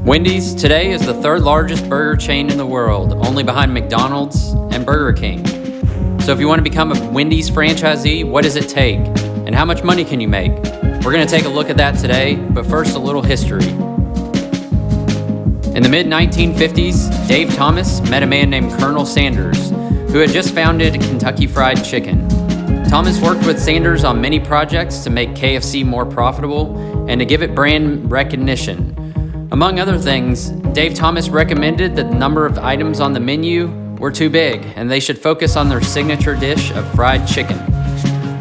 Wendy's today is the third largest burger chain in the world, only behind McDonald's and Burger King. So if you want to become a Wendy's franchisee, what does it take? And how much money can you make? We're going to take a look at that today, but first a little history. In the mid-1950s, Dave Thomas met a man named Colonel Sanders, who had just founded Kentucky Fried Chicken. Thomas worked with Sanders on many projects to make KFC more profitable and to give it brand recognition. Among other things, Dave Thomas recommended that the number of items on the menu were too big and they should focus on their signature dish of fried chicken.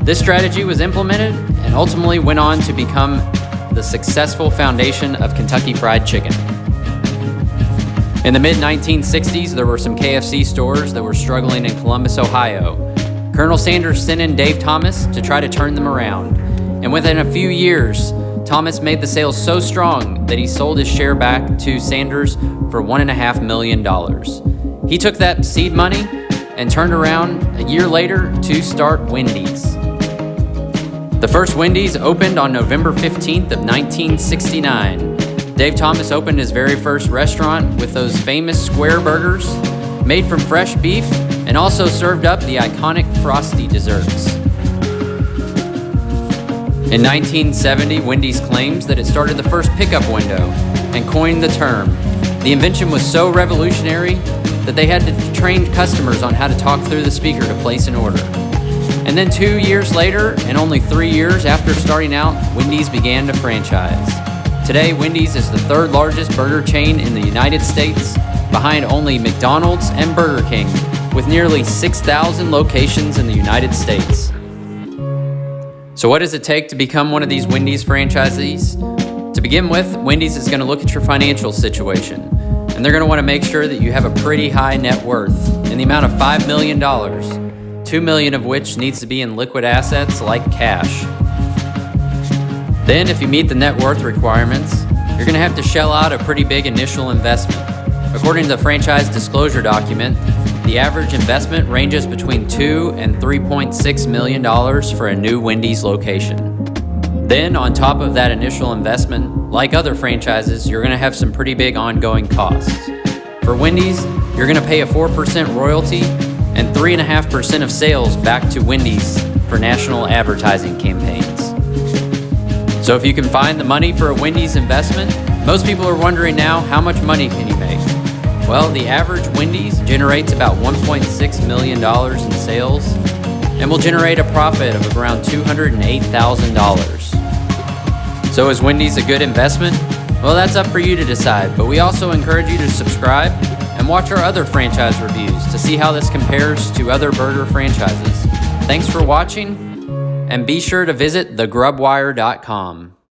This strategy was implemented and ultimately went on to become the successful foundation of Kentucky Fried Chicken. In the mid-1960s, there were some KFC stores that were struggling in Columbus, Ohio. Colonel Sanders sent in Dave Thomas to try to turn them around, and within a few years, Thomas made the sales so strong that he sold his share back to Sanders for $1.5 million. He took that seed money and turned around a year later to start Wendy's. The first Wendy's opened on November 15th of 1969. Dave Thomas opened his very first restaurant with those famous square burgers made from fresh beef and also served up the iconic frosty desserts. In 1970, Wendy's claims that it started the first pickup window and coined the term. The invention was so revolutionary that they had to train customers on how to talk through the speaker to place an order. And then 2 years later, and only 3 years after starting out, Wendy's began to franchise. Today, Wendy's is the third largest burger chain in the United States, behind only McDonald's and Burger King, with nearly 6,000 locations in the United States. So what does it take to become one of these Wendy's franchisees? To begin with, Wendy's is going to look at your financial situation, and they're going to want to make sure that you have a pretty high net worth in the amount of $5 million, $2 million of which needs to be in liquid assets like cash. Then, if you meet the net worth requirements, you're going to have to shell out a pretty big initial investment. According to the franchise disclosure document, the average investment ranges between $2 and $3.6 million for a new Wendy's location. Then, on top of that initial investment, like other franchises, you're going to have some pretty big ongoing costs. For Wendy's, you're going to pay a 4% royalty and 3.5% of sales back to Wendy's for national advertising campaigns. So if you can find the money for a Wendy's investment, most people are wondering now, how much money can you make? Well, the average Wendy's generates about $1.6 million in sales and will generate a profit of around $208,000. So is Wendy's a good investment? Well, that's up for you to decide, but we also encourage you to subscribe and watch our other franchise reviews to see how this compares to other burger franchises. Thanks for watching, and be sure to visit thegrubwire.com.